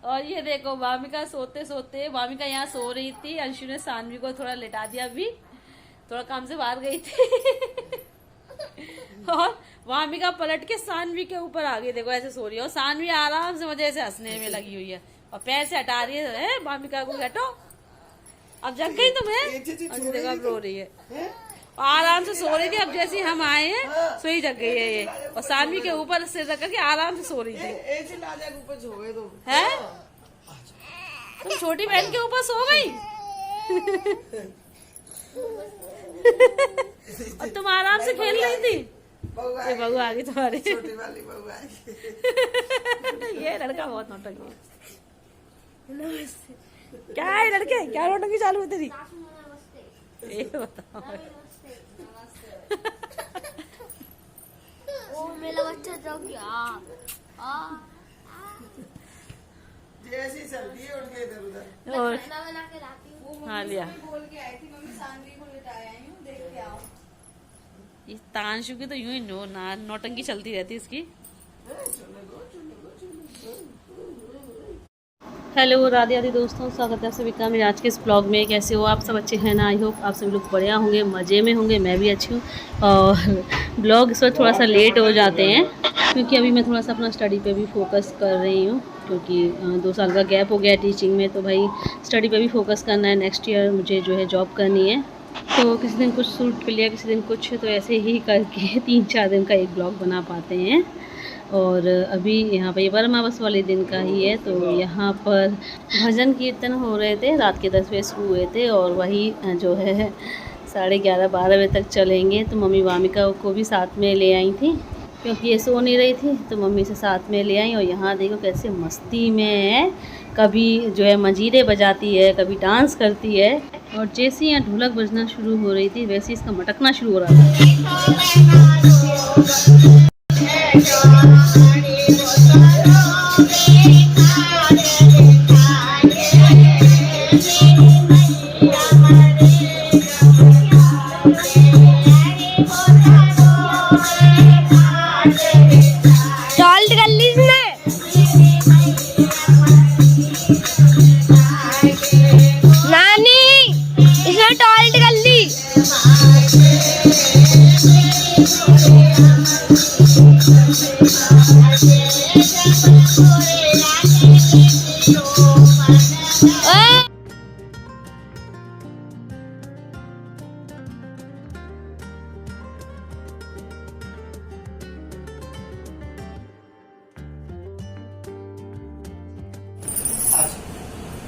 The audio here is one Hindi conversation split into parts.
और ये देखो वामिका सोते सोते, वामिका यहाँ सो रही थी, अंशु ने सानवी को थोड़ा लेटा दिया, अभी थोड़ा काम से बाहर गई थी और वामिका पलट के सानवी के ऊपर आ गई, देखो ऐसे सो रही है और सानवी आराम से मजे से हंसने में लगी हुई है और पैर से हटा रही है वामिका को, हटो अब जग गई तुम्हें। देखो अब रो रही है और आराम से सो रही थी, अब जैसे हम आए हैं सोई जग गई है ये, और सानवी के ऊपर सिर रख के आराम से सो रही थी। है तुम छोटी बहन के ऊपर सो गई और तुम आराम से खेल रही थी। ये बहू आ गई तुम्हारी, छोटी वाली बहू आ गई। ये लड़का बहुत नौटंकी है। क्या है लड़के, क्या नौटंकी चालू है तेरी? ये बताओ। ओ मेरा बच्चा जग गया। जैसी सर्दी है उठ गए इधर उधर। और खाना बना के लाती हूँ। हाँ लिया। बोल के आई थी मम्मी सानवी को लेटाया आई हूँ, देख के आओ। इस तांशु की तो यूं ही नौटंकी चलती रहती इसकी। हेलो राधे राधे दोस्तों, स्वागत है आप सभी का मेरे आज के इस ब्लॉग में। कैसे हो आप सब? अच्छे हैं ना? आई होप आप सभी लोग बढ़िया होंगे, मज़े में होंगे। मैं भी अच्छी हूँ। और ब्लॉग इस वक्त थोड़ा सा लेट हो जाते हैं क्योंकि अभी मैं थोड़ा सा अपना स्टडी पे भी फोकस कर रही हूँ, क्योंकि 2 साल का गैप हो गया टीचिंग में, तो भाई स्टडी पे भी फोकस करना है। नेक्स्ट ईयर मुझे जो है जॉब करनी है, तो किसी दिन कुछ शूट कर लिया, किसी दिन कुछ, तो ऐसे ही करके 3-4 दिन का एक ब्लॉग बना पाते हैं। और अभी यहाँ पर ये वरमावस वाले दिन का ही है, तो यहाँ पर भजन कीर्तन हो रहे थे, रात के 10 बजे शुरू हुए थे और वही जो है 11:30-12 बजे तक चलेंगे। तो मम्मी वामिका को भी साथ में ले आई थी क्योंकि ये सो नहीं रही थी, तो मम्मी से साथ में ले आई। और यहाँ देखो कैसे मस्ती में है, कभी जो है मंजीरे बजाती है, कभी डांस करती है। और जैसे यहाँ ढोलक बजना शुरू हो रही थी वैसे इसका मटकना शुरू हो रहा था।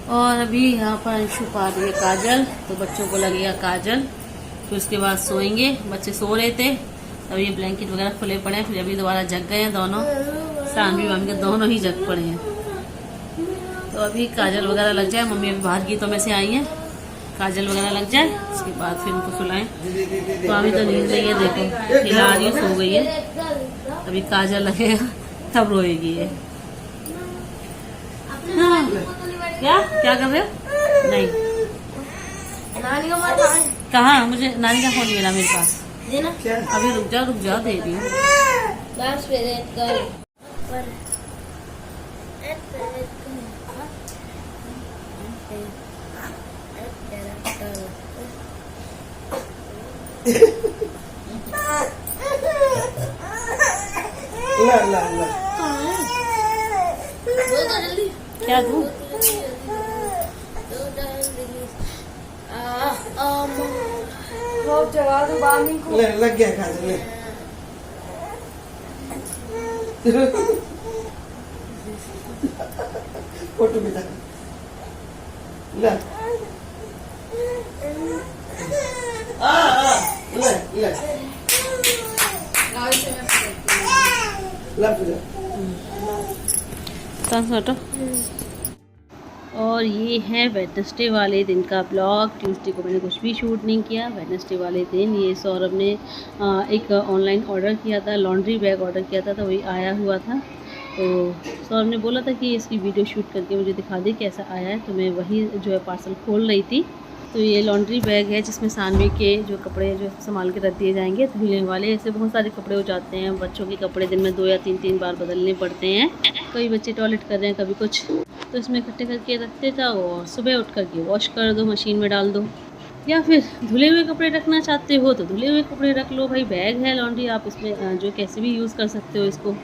और अभी यहाँ पर अंशु पा रही है काजल, तो बच्चों को लगेगा काजल, फिर उसके बाद सोएंगे। बच्चे सो रहे थे, तब ये ब्लैंकेट वगैरह खुले पड़े हैं, फिर अभी दोबारा जग गए हैं दोनों, सानवी वामिका दोनों ही जग पड़े हैं। तो अभी काजल वगैरह लग जाए, मम्मी अभी बाहर गीतों में से आई हैं, काजल वगैरह लग जाए, उसके बाद फिर उनको सुलाएं। तो अभी तो नींद नहीं है, देखो हिला रही है, सो गई है। अभी काजल लगेगा तब रोएगी ये। हाँ। क्या क्या कर रहे हो? नहीं नानी का माता कहाँ, मुझे नानी का फोन मिला मेरे पास। देना अभी रुक जा दे रही हूँ। बस पे दे कर पर ला ला ला क्या दूँ? जगा दो बामी को। ले लग गया काजल ले। फोटो बिता ले ले ले फोटो। और ये है वेडनेसडे वाले दिन का ब्लॉग। ट्यूसडे को मैंने कुछ भी शूट नहीं किया। वेडनेसडे वाले दिन ये सौरभ ने एक ऑनलाइन ऑर्डर किया था, लॉन्ड्री बैग ऑर्डर किया था, तो वही आया हुआ था। तो सौरभ ने बोला था कि इसकी वीडियो शूट करके मुझे दिखा दे कैसा आया है, तो मैं वही जो है पार्सल खोल रही थी। तो ये लॉन्ड्री बैग है जिसमें सानवी के जो कपड़े जो संभाल के रख दिए जाएंगे धुलने वाले। ऐसे बहुत सारे कपड़े हो जाते हैं, बच्चों के कपड़े दिन में 2 या 3 बार बदलने पड़ते हैं। कई बच्चे टॉयलेट कर रहे हैं, कभी कुछ, तो इसमें इकट्ठे करके रखते जाओ और सुबह उठ करके वॉश कर दो, मशीन में डाल दो। या फिर धुले हुए कपड़े रखना चाहते हो तो धुले हुए कपड़े रख लो भाई। बैग है लॉन्ड्री, आप इसमें जो कैसे भी यूज़ कर सकते हो इसको।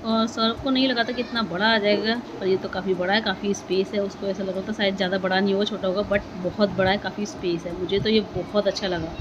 और सौरभ को नहीं लगा था कि इतना बड़ा आ जाएगा, पर ये तो काफ़ी बड़ा है, काफ़ी स्पेस है। उसको ऐसा लगा था शायद ज़्यादा बड़ा नहीं होगा, छोटा होगा, बट बहुत बड़ा है, काफ़ी स्पेस है। मुझे तो ये बहुत अच्छा लगा।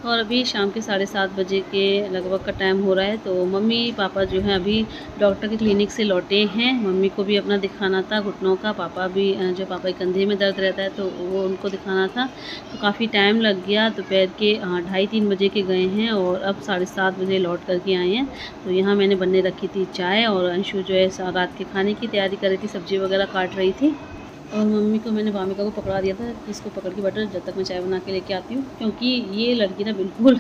और अभी शाम के 7:30 बजे के लगभग का टाइम हो रहा है। तो मम्मी पापा जो हैं अभी डॉक्टर के क्लिनिक से लौटे हैं। मम्मी को भी अपना दिखाना था घुटनों का, पापा भी जो पापा के कंधे में दर्द रहता है तो वो उनको दिखाना था। तो काफ़ी टाइम लग गया, दोपहर के 2:30-3 बजे के गए हैं और अब 7:30 बजे लौट करके आए हैं। तो यहाँ मैंने बनने रखी थी चाय और अंशु जो है रात के खाने की तैयारी कर रही थी, सब्ज़ी वगैरह काट रही थी। और मम्मी को मैंने वामिका को पकड़ा दिया था कि इसको पकड़ के बैठो जब तक मैं चाय बना के लेके आती हूँ, क्योंकि ये लड़की ना बिल्कुल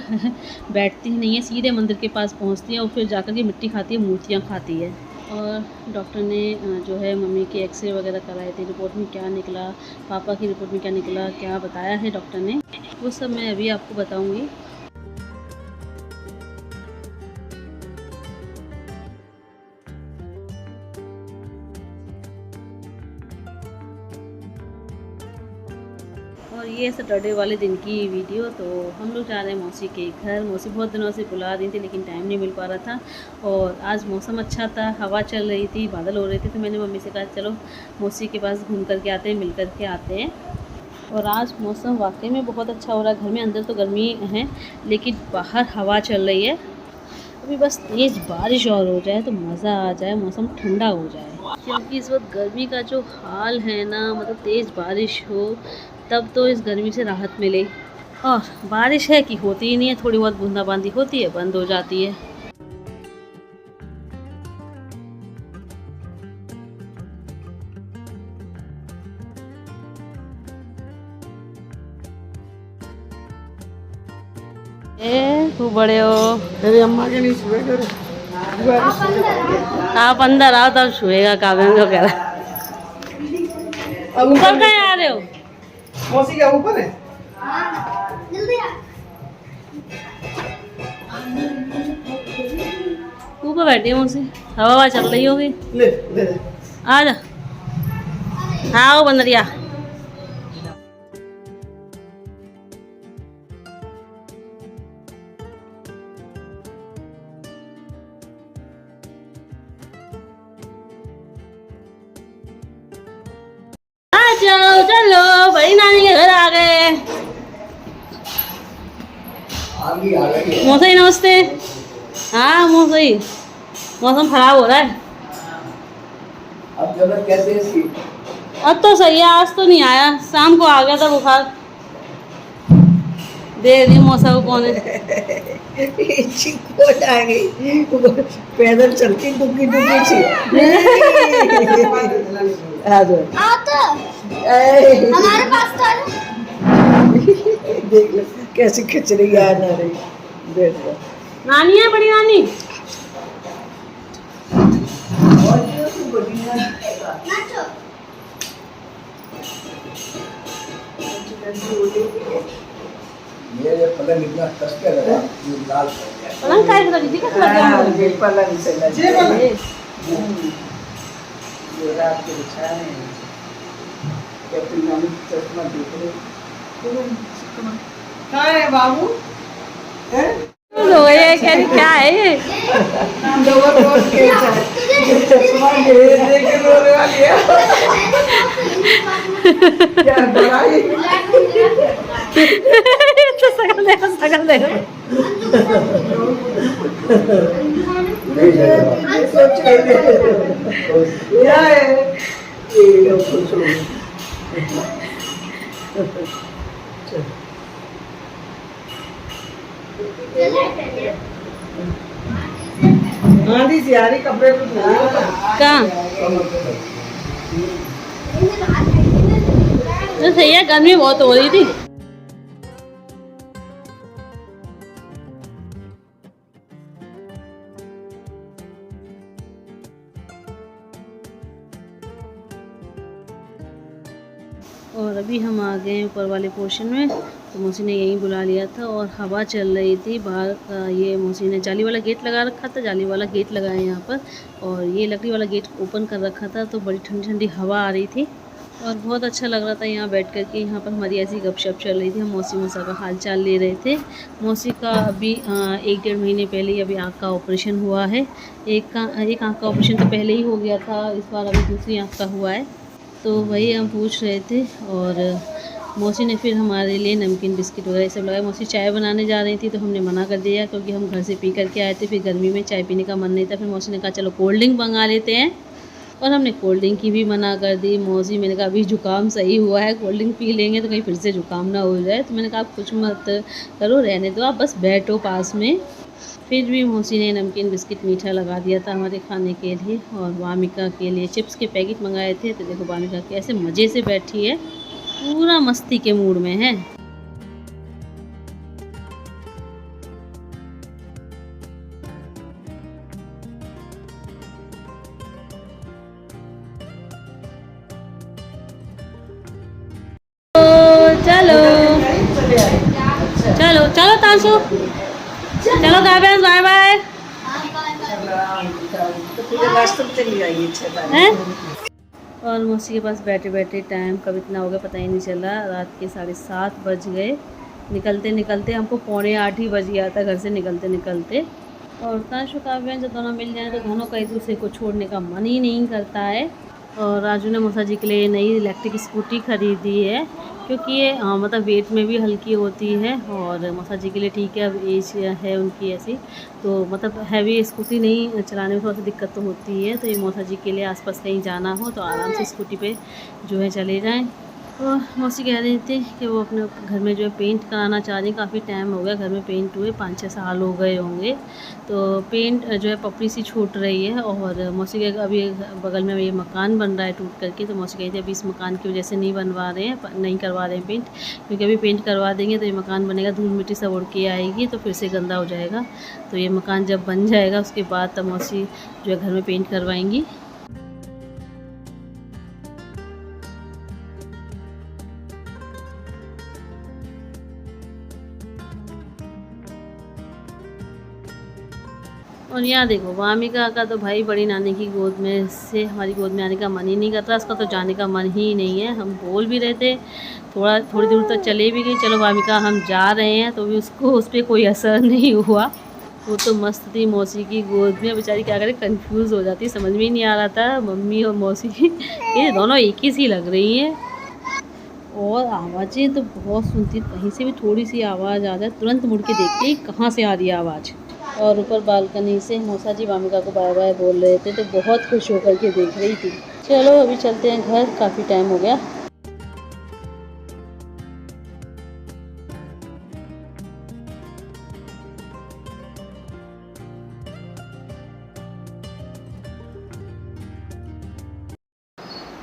बैठती ही नहीं है, सीधे मंदिर के पास पहुँचती है और फिर जाकर के मिट्टी खाती है, मूर्तियाँ खाती है। और डॉक्टर ने जो है मम्मी के एक्सरे वगैरह कराए थे, रिपोर्ट में क्या निकला, पापा की रिपोर्ट में क्या निकला, क्या बताया है डॉक्टर ने, वो सब मैं अभी आपको बताऊँगी। और ये सैटरडे वाले दिन की वीडियो। तो हम लोग जा रहे हैं मौसी के घर। मौसी बहुत दिनों से बुला रही थी लेकिन टाइम नहीं मिल पा रहा था और आज मौसम अच्छा था, हवा चल रही थी, बादल हो रहे थे। तो मैंने मम्मी से कहा चलो मौसी के पास घूम कर के आते हैं, मिल कर के आते हैं। और आज मौसम वाकई में बहुत अच्छा हो रहा है। घर में अंदर तो गर्मी है लेकिन बाहर हवा चल रही है। अभी बस तेज़ बारिश और हो जाए तो मज़ा आ जाए, मौसम ठंडा हो जाए, क्योंकि इस वक्त गर्मी का जो हाल है ना, मतलब तेज़ बारिश हो तब तो इस गर्मी से राहत मिले। और बारिश है कि होती ही नहीं है, थोड़ी बहुत बूंदाबांदी होती है, बंद हो जाती है। तू बड़े हो, मेरी अम्मा के नहीं छुए करो। आप अंदर आओ तब छुएगा काव्यांश वगैरह। ऊपर कहाँ आ रहे हो? मौसी क्या ऊपर है? जल्दी आ। ऊपर बैठी हूँ मौसी, हवा चल रही होगी। ले ले आ जा, आओ बंदरिया। चलो चलो, बड़ी नानी के घर आ गए। मौसी नमस्ते। हाँ मौसी, मौसम खराब हो रहा है। अब जरूरत कैसे है इसकी? अब तो सही है, आज तो नहीं आया, शाम को आ गया था बुखार। दे दी मौसा को कौन है? चिंता आ गई, पैदल चलती डुबकी डुबकी सी। आ जाओ। आओ तो हमारे पास तो देख लो कैसी खिचड़ी आ ना रही, देख लो। नानी है, बड़ी नानी। नाचो। ये पलंग इतना कस के लगा, ये लाल पड़ गया। पलंग का इधर दीदी कैसे लग गया मुझे? ये पलंग से लगा। ये रात के बिछाए हैं। अपनी नानी चश्मा देख रहे। कहाँ है बाबू? हैं? लो ये क्या है ये? डबल रोड के चश्मा देख के रोने वाली है। क्या बड़ाई? तो सकल देखो। क्या है? ये कुछ आंधी से आ रही, कपड़े कुछ कहाँ? तो सही है, गर्मी बहुत हो रही थी। अभी हम आ गए हैं ऊपर वाले पोर्शन में। तो मौसी ने यहीं बुला लिया था और हवा चल रही थी बाहर। ये मौसी ने जाली वाला गेट लगा रखा था, जाली वाला गेट लगाया यहाँ पर, और ये लकड़ी वाला गेट ओपन कर रखा था। तो बड़ी ठंडी ठंडी हवा आ रही थी और बहुत अच्छा लग रहा था यहाँ बैठ कर के। यहाँ पर हमारी ऐसी गपशप चल रही थी, हम मौसी मौसा का हाल चाल ले रहे थे। मौसी का अभी 1-1.5 महीने पहले ही अभी आँख का ऑपरेशन हुआ है। एक आँख का ऑपरेशन तो पहले ही हो गया था, इस बार अभी दूसरी आँख का हुआ है। तो वही हम पूछ रहे थे और मौसी ने फिर हमारे लिए नमकीन बिस्किट वगैरह सब लगाया। मौसी चाय बनाने जा रही थी तो हमने मना कर दिया क्योंकि हम घर से पी करके आए थे, फिर गर्मी में चाय पीने का मन नहीं था। फिर मौसी ने कहा चलो कोल्ड ड्रिंक मंगा लेते हैं, और हमने कोल्ड ड्रिंक की भी मना कर दी। मौसी मैंने कहा अभी जुकाम सही हुआ है, कोल्ड ड्रिंक पी लेंगे तो कहीं फिर से जुकाम ना हो जाए। तो मैंने कहा आप कुछ मत करो, रहने दो, आप बस बैठो पास में। फिर भी मौसी ने नमकीन बिस्किट मीठा लगा दिया था हमारे खाने के लिए। और वामिका के लिए चिप्स के पैकेट मंगाए थे। तो देखो वामिका कैसे मज़े से बैठी है, पूरा मस्ती के मूड में है। चलो चलो चलो तांसु, चलो गाबेंस, बाय बाय। तो पूरे रास्ते में चली जाइए हैं? और मौसी के पास बैठे बैठे टाइम कब इतना हो गया पता ही नहीं चला। रात के 7:30 बज गए। निकलते निकलते हमको 7:45 ही बज गया था घर से निकलते निकलते। और तांशु काव्य जब दोनों मिल जाए तो दोनों का एक दूसरे को छोड़ने का मन ही नहीं करता है। और राजू ने मौसा जी के लिए नई इलेक्ट्रिक स्कूटी ख़रीदी है क्योंकि ये मतलब वेट में भी हल्की होती है और मौसा जी के लिए ठीक है। अब एज है उनकी ऐसी, तो मतलब हैवी स्कूटी नहीं चलाने में थोड़ा सा दिक्कत तो होती है। तो ये मौसा जी के लिए आसपास कहीं जाना हो तो आराम से स्कूटी पे जो है चले जाएं। और मौसी कह रही थी कि वो अपने घर में जो है पेंट कराना चाह रही। काफ़ी टाइम हो गया घर में पेंट हुए, 5-6 साल हो गए होंगे। तो पेंट जो है पपड़ी सी छूट रही है। और मौसी के अभी बगल में ये मकान बन रहा है टूट करके। तो मौसी कही थी अभी इस मकान की वजह से नहीं बनवा रहे हैं, नहीं करवा रहे हैं पेंट, क्योंकि अभी पेंट करवा देंगे तो ये मकान बनेगा, धूल मिट्टी सब उड़ के आएगी तो फिर से गंदा हो जाएगा। तो ये मकान जब बन जाएगा उसके बाद तब मौसी जो है घर में पेंट करवाएंगी। और यहाँ देखो वामिका का तो भाई बड़ी नानी की गोद में से हमारी गोद में आने का मन ही नहीं करता। उसका तो जाने का मन ही नहीं है। हम बोल भी रहे थे, थोड़ी दूर तक चले भी गई, चलो वामिका हम जा रहे हैं, तो भी उसको उस पर कोई असर नहीं हुआ। वो तो मस्त थी मौसी की गोद में। बेचारी क्या करे, कंफ्यूज हो जाती, समझ में ही नहीं आ रहा था मम्मी और मौसी ये दोनों एक ही सी लग रही हैं। और आवाज़ें तो बहुत सुनती, कहीं से भी थोड़ी सी आवाज़ आ जाए तुरंत मुड़ के देखते ही कहाँ से आ रही है आवाज़। और ऊपर बालकनी से मौसा जी वामिका को बाय बाय बोल रहे थे तो बहुत खुश होकर के देख रही थी। चलो अभी चलते हैं घर, काफ़ी टाइम हो गया।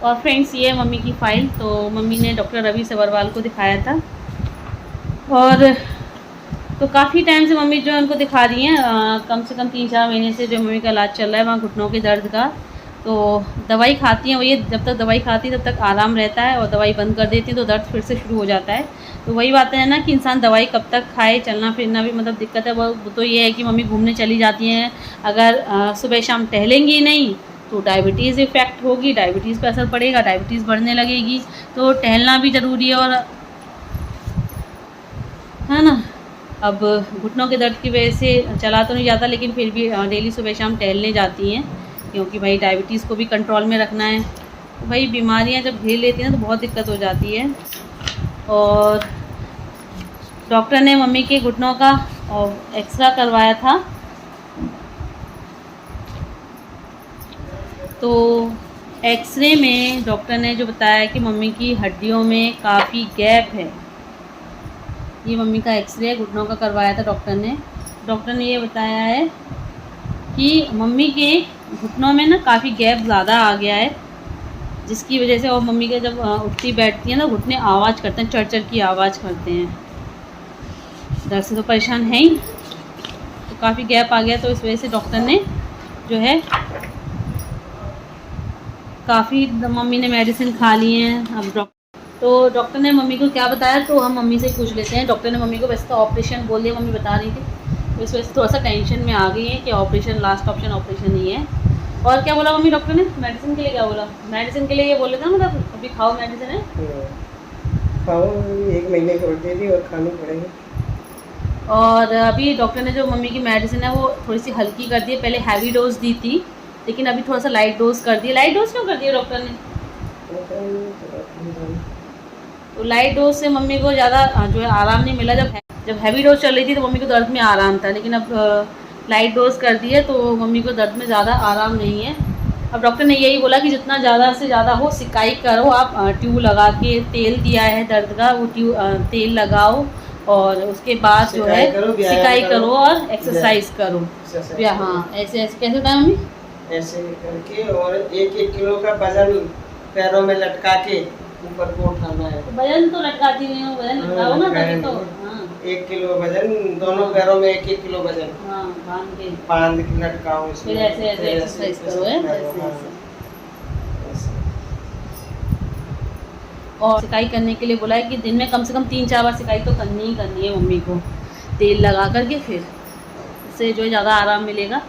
और फ्रेंड्स ये मम्मी की फ़ाइल, तो मम्मी ने डॉक्टर रवि सबरवाल को दिखाया था और तो काफ़ी टाइम से मम्मी जो है उनको दिखा रही हैं। कम से कम 3-4 महीने से जो मम्मी का इलाज चल रहा है वहाँ घुटनों के दर्द का। तो दवाई खाती हैं वो, ये जब तक दवाई खाती है तब तक आराम रहता है और दवाई बंद कर देती है तो दर्द फिर से शुरू हो जाता है। तो वही बात है ना कि इंसान दवाई कब तक खाए, चलना फिरना भी मतलब दिक्कत है। वो तो ये है कि मम्मी घूमने चली जाती हैं, अगर सुबह शाम टहलेंगी नहीं तो डायबिटीज़ इफ़ेक्ट होगी, डायबिटीज़ पर असर पड़ेगा, डायबिटीज़ बढ़ने लगेगी। तो टहलना भी ज़रूरी है, और है ना। अब घुटनों के दर्द की वजह से चला तो नहीं जाता, लेकिन फिर भी डेली सुबह शाम टहलने जाती हैं क्योंकि भाई डायबिटीज़ को भी कंट्रोल में रखना है। तो भाई बीमारियां जब घेर लेती हैं तो बहुत दिक्कत हो जाती है। और डॉक्टर ने मम्मी के घुटनों का एक्सरा करवाया था, तो एक्सरे में डॉक्टर ने जो बताया कि मम्मी की हड्डियों में काफ़ी गैप है। ये मम्मी का एक्सरे घुटनों का करवाया था डॉक्टर ने ये बताया है कि मम्मी के घुटनों में ना काफ़ी गैप ज़्यादा आ गया है, जिसकी वजह से और मम्मी के जब उठती बैठती है ना घुटने आवाज़ करते हैं, चढ़ की आवाज़ करते हैं। दर्द से तो परेशान है ही, तो काफ़ी गैप आ गया, तो इस वजह से डॉक्टर ने जो है काफ़ी मम्मी ने मेडिसिन खा ली हैं। अब तो डॉक्टर ने मम्मी को क्या बताया, तो हम मम्मी से पूछ लेते हैं। डॉक्टर ने मम्मी को वैसे तो ऑपरेशन बोल दिया, मम्मी बता रही थी, तो इस वजह से थोड़ा सा टेंशन में आ गई है कि ऑपरेशन लास्ट ऑप्शन ऑपरेशन ही है। और क्या बोला मम्मी डॉक्टर ने मेडिसिन के लिए, क्या बोला मेडिसिन के लिए? ये बोले थे मतलब अभी खाओ मेडिसिन है, खाओ 1 महीने की दे दी और खानी पड़ेगी। और अभी डॉक्टर ने जो मम्मी की मेडिसिन है वो थोड़ी सी हल्की कर दी है। पहले हैवी डोज दी थी, लेकिन अभी थोड़ा सा लाइट डोज कर दी। लाइट डोज क्यों कर दिया डॉक्टर ने? तो लाइट डोज से मम्मी को ज़्यादा जो है आराम नहीं मिला। जब हैवी डोज चल रही थी तो मम्मी को दर्द में आराम था, लेकिन अब लाइट डोज कर दी है तो मम्मी को दर्द में ज़्यादा आराम नहीं है। अब डॉक्टर ने यही बोला कि जितना ज़्यादा से ज़्यादा हो सिकाई करो आप। ट्यूब लगा के तेल दिया है दर्द का, वो तेल लगाओ और उसके बाद जो है सिकाई करो और एक्सरसाइज करो। हाँ ऐसे ऐसे कैसे होता है मम्मी? ऐसे करके और 1-1 किलो का वजन पैरों में लटका के ऊपर को उठाना है। तो वजन तो लटकाती नहीं हूँ, वजन लटकाओ ना तभी तो। हाँ 1 किलो वजन, दोनों पैरों में 1-1 किलो वजन हाँ बांध के लटकाओ इसमें। फिर ऐसे ऐसे एक्सरसाइज करो है ऐसे हाँ, ऐसे। ऐसे। और सिकाई करने के लिए बोला है कि दिन में कम से कम 3-4 बार सिकाई तो करनी ही करनी है मम्मी को, तेल लगा करके। फिर इससे जो है ज़्यादा आराम मिलेगा।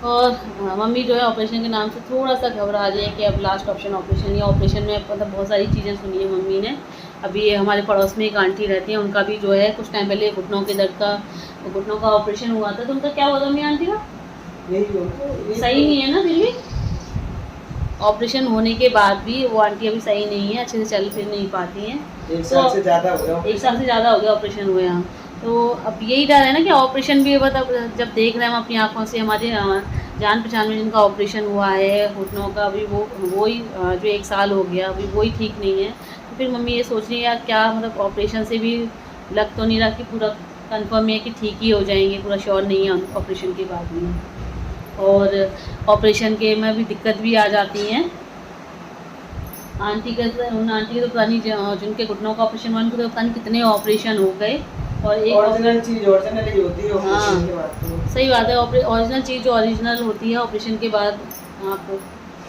और मम्मी जो है ऑपरेशन के नाम से थोड़ा सा घबरा रही है कि अब लास्ट ऑप्शन ऑपरेशन, या ऑपरेशन में मतलब बहुत सारी चीज़ें सुनी है मम्मी ने। अभी ये हमारे पड़ोस में एक आंटी रहती है, उनका भी जो है कुछ टाइम पहले घुटनों के दर्द का, घुटनों का ऑपरेशन हुआ था। तो उनका क्या हुआ था मम्मी आंटी का? सही नहीं है ना फिर भी? ऑपरेशन होने के बाद भी वो आंटी अभी सही नहीं है, अच्छे से चल फिर नहीं पाती हैं। 1 साल से ज़्यादा हो गया। 1 साल से ज़्यादा हो गया ऑपरेशन हुए यहाँ। तो अब यही डर है ना कि ऑपरेशन भी मतलब जब देख रहे हैं हम अपनी आँखों से, हमारे जान पहचान में जिनका ऑपरेशन हुआ है घुटनों का, अभी वो ही जो 1 साल हो गया अभी वो ही ठीक नहीं है। तो फिर मम्मी ये सोच रही है यार क्या मतलब ऑपरेशन से भी लग तो नहीं रहा कि पूरा कंफर्म है कि ठीक ही हो जाएंगे, पूरा श्योर नहीं है ऑपरेशन के बाद भी। और ऑपरेशन के में भी दिक्कत भी आ जाती हैं। आंटी के तो पता नहीं जिनके घुटनों का ऑपरेशन हुआ उनको तो पता नहीं कितने ऑपरेशन हो गए। और एक ओरिजिनल चीज़ ओरिजिनल ही होती है ऑपरेशन के बाद तो। सही बात है, ओरिजिनल चीज़ जो ओरिजिनल होती है ऑपरेशन के बाद आप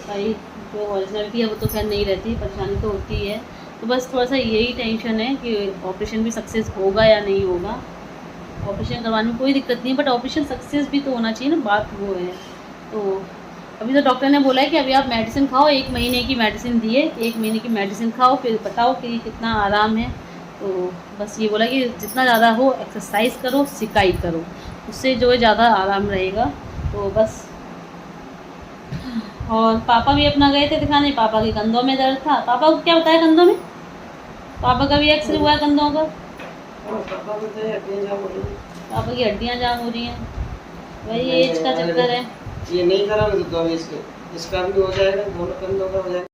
सही जो ओरिजिनलिटी है वो तो खैर नहीं रहती, परेशानी तो होती है। तो बस थोड़ा सा यही टेंशन है कि ऑपरेशन भी सक्सेस होगा या नहीं होगा। ऑपरेशन करवाने में कोई दिक्कत नहीं, बट ऑपरेशन सक्सेस भी तो होना चाहिए ना, बात वो है। तो अभी तो डॉक्टर ने बोला है कि अभी आप मेडिसिन खाओ, 1 महीने की मेडिसिन दिए, 1 महीने की मेडिसिन खाओ फिर बताओ कि कितना आराम है। तो बस ये बोला कि जितना ज़्यादा हो एक्सरसाइज करो, सिकाई करो, उससे जो है ज़्यादा आराम रहेगा। तो बस। और पापा भी अपना गए थे दिखाने, पापा के कंधों में दर्द था। पापा को क्या बताया कंधों में? पापा का भी एक्सरे हुआ है कंधों का। पापा की हड्डियाँ जाम हो रही हैं, वही एज का चक्कर है। ये नहीं करोगे तो इसका भी हो जाएगा, दोनों कंधों का हो जाएगा।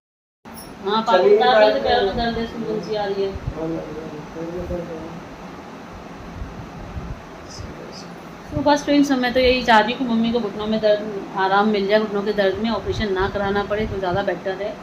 हाँ पापा बता रहे थे पैरों में दर्द है, सुनसी आ रही है। तो बस फ्रेंड्स मैं तो यही चाह रही हूँ कि मम्मी को घुटनों में दर्द आराम मिल जाए, घुटनों के दर्द में ऑपरेशन ना कराना पड़े तो ज़्यादा बेटर है।